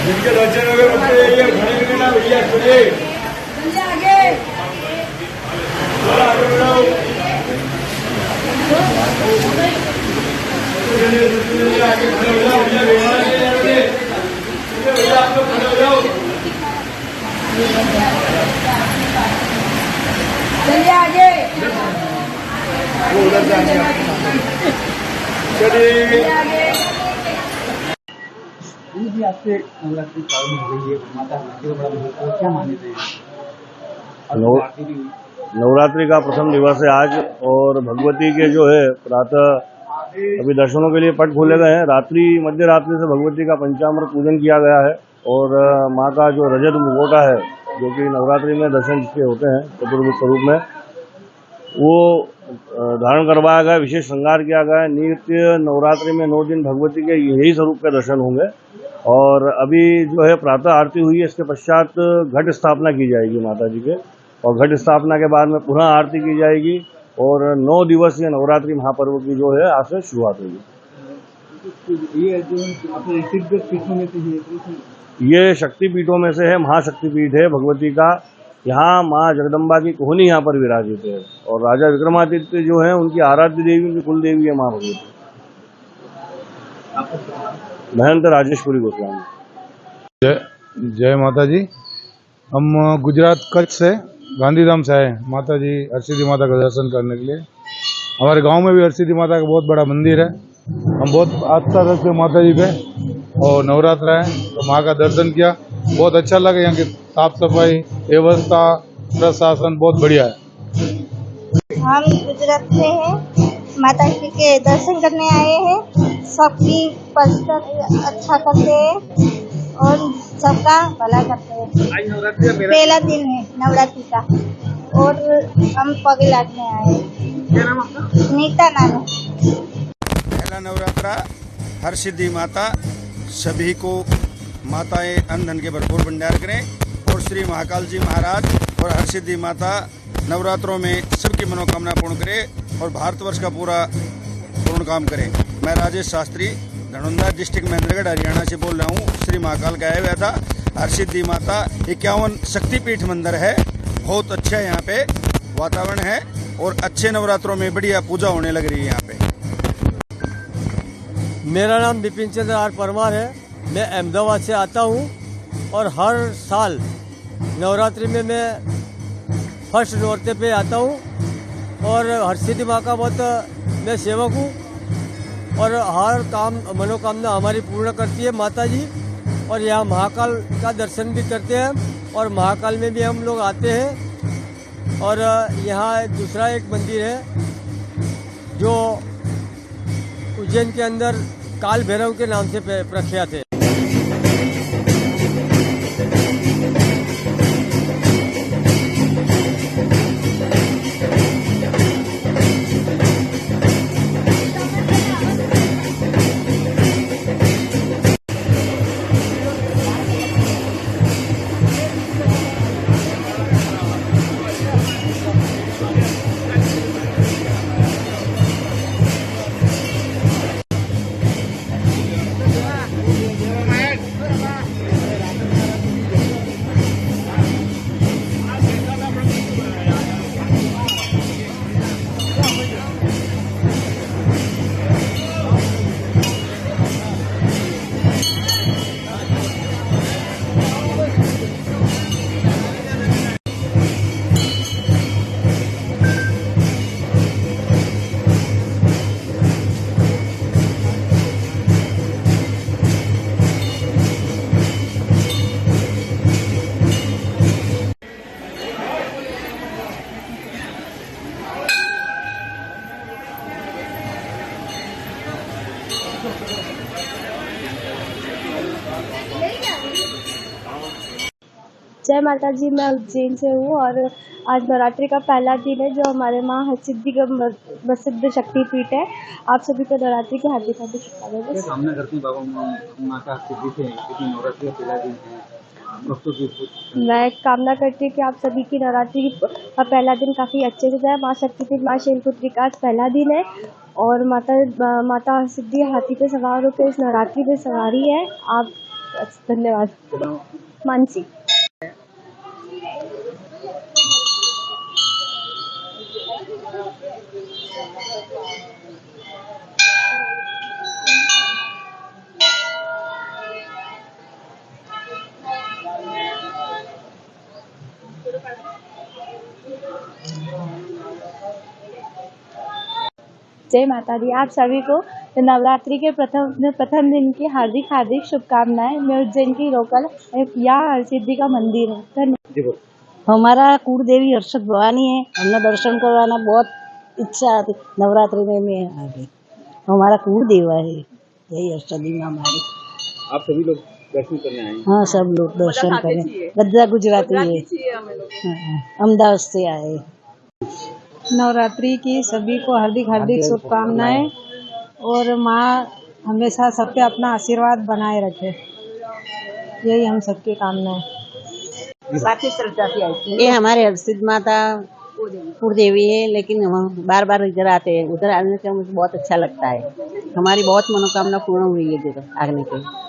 जिनके दर्शन हो गए बच्चे ये खड़े हुए ना भैया चलिए आगे थोड़ा आगे बढ़ाओ आगे खड़े हो जाओ भैया आप लोग खड़े हो जाओ चलिए आगे उधर जाएंगे चलिए आगे भी आपसे नवरात्रि पालन हो रही है माता का बड़ा महत्व क्या मान्यता है? नवरात्रि का प्रथम दिवस है आज और भगवती के जो है प्रातः अभी दर्शनों के लिए पट खोले गए हैं। रात्रि मध्य रात्रि से भगवती का पंचामृत पूजन किया गया है और माँ का जो रजत मुखौटा है जो कि नवरात्रि में दर्शन जिसके होते हैं चतुर्भुज स्वरूप में वो धारण करवाया गया, विशेष श्रृंगार किया गया है। नित्य नवरात्रि में 9 दिन भगवती के यही स्वरूप के दर्शन होंगे और अभी जो है प्रातः आरती हुई है। इसके पश्चात घट स्थापना की जाएगी माता जी के और घट स्थापना के बाद में पुनः आरती की जाएगी और 9 दिवसीय नवरात्रि महापर्व की जो है आज से शुरुआत होगी। ये जो अपने सिद्ध पीठों में से ये शक्तिपीठों में से है, महाशक्तिपीठ है भगवती का। यहाँ माँ जगदम्बा की कोहनी यहाँ पर विराजित है और राजा विक्रमादित्य जो है उनकी आराध्य देवी, उनकी कुल देवी है माँ भगवती। महंत राजेश्वरी गोस्वामी। जय माता जी। हम गुजरात कच्छ से गांधीधाम से आए माता जी हरसिद्धि माता का दर्शन करने के लिए। हमारे गांव में भी हरसिद्धि माता का बहुत बड़ा मंदिर है। हम बहुत आस्था रखते हैं माता जी पे और नवरात्र है तो माँ का दर्शन किया, बहुत अच्छा लगा। यहाँ की साफ सफाई व्यवस्था प्रशासन बहुत बढ़िया है। हम गुजरात से हैं, माता जी के दर्शन करने आए हैं। सबकी परिस्थिति अच्छा करते हैं और सबका भला करते हैं। आज नवरात्रि का पहला दिन है नवरात्रि का और हम पगे लागने आए हैं। क्या नाम आपका? नीता नाम है। पहला नवरात्रा हरसिद्धि माता सभी को माताएं अन्न धन के भरपूर भंडार करें और श्री महाकाल जी महाराज और हरसिद्धि माता नवरात्रों में सबकी मनोकामना पूर्ण करे और भारतवर्ष का पूरा पूर्ण काम करे। मैं राजेश शास्त्री धनुंदा डिस्ट्रिक्ट महेंद्रगढ़ हरियाणा से बोल रहा हूँ। श्री महाकाल का आया हुआ था। हरसिद्धि माता 51 शक्तिपीठ मंदिर है, बहुत अच्छा यहाँ पे वातावरण है और अच्छे नवरात्रों में बढ़िया पूजा होने लग रही है यहाँ पे। मेरा नाम बिपिन चंद्र आर परमार है। मैं अहमदाबाद से आता हूँ और हर साल नवरात्रि में मैं फर्स्ट नौरते पे आता हूँ और हरसिद्धि माँ का बहुत मैं सेवक हूँ और हर काम मनोकामना हमारी पूर्ण करती है माता जी। और यहाँ महाकाल का दर्शन भी करते हैं और महाकाल में भी हम लोग आते हैं। और यहाँ दूसरा एक मंदिर है जो उज्जैन के अंदर काल भैरव के नाम से प्रख्यात है। जय माता जी। मैं उज्जैन से हूँ और आज नवरात्रि का पहला दिन है जो हमारे माँ हरसिद्धि का प्रसिद्ध शक्तिपीठ है। आप सभी को नवरात्रि की हार्दिक हार्दिक शुभकामनाएं। सामना करती बाबा माँ का सिद्धि से क्योंकि नवरात्रि का पहला दिन है भक्तों की। मैं कामना करती हूँ कि आप सभी की नवरात्रि का पहला दिन काफ़ी अच्छे से जाए। माँ शक्तिपीठ माँ शैलपुत्री का आज पहला दिन है और माता हरसिद्धि हाथी पे सवार होकर इस नवरात्रि में सवारी है। आप बस धन्यवाद। मानसी। जय माता दी। आप सभी को नवरात्रि के प्रथम दिन की हार्दिक हार्दिक शुभकामनाएं। मैं उज्जैन की लोकल, यहाँ हरसिद्धि का मंदिर है। धन्यवाद। हमारा कुल देवी हर्षद भवानी है। हमने दर्शन करवाना बहुत इच्छा आती। नवरात्रि में मैं आ गई। हमारा कुल देवा है यही हर्षदी में हमारी। आप सभी लोग दर्शन करने आए हैं? हाँ, सब लोग दर्शन करें। गद्दा गुजराती है, अहमदाबाद से आए। नवरात्रि की सभी को हार्दिक हार्दिक शुभकामनाएं और माँ हमेशा सब पे अपना आशीर्वाद बनाए रखे, यही हम सबकी कामना है। काफी श्रद्धा से आई थी। ये हमारे हरसिद्ध माता कुलदेवी है, लेकिन हम बार बार इधर आते हैं। उधर आने से मुझे बहुत अच्छा लगता है। हमारी बहुत मनोकामना पूर्ण हुई है इधर आने के।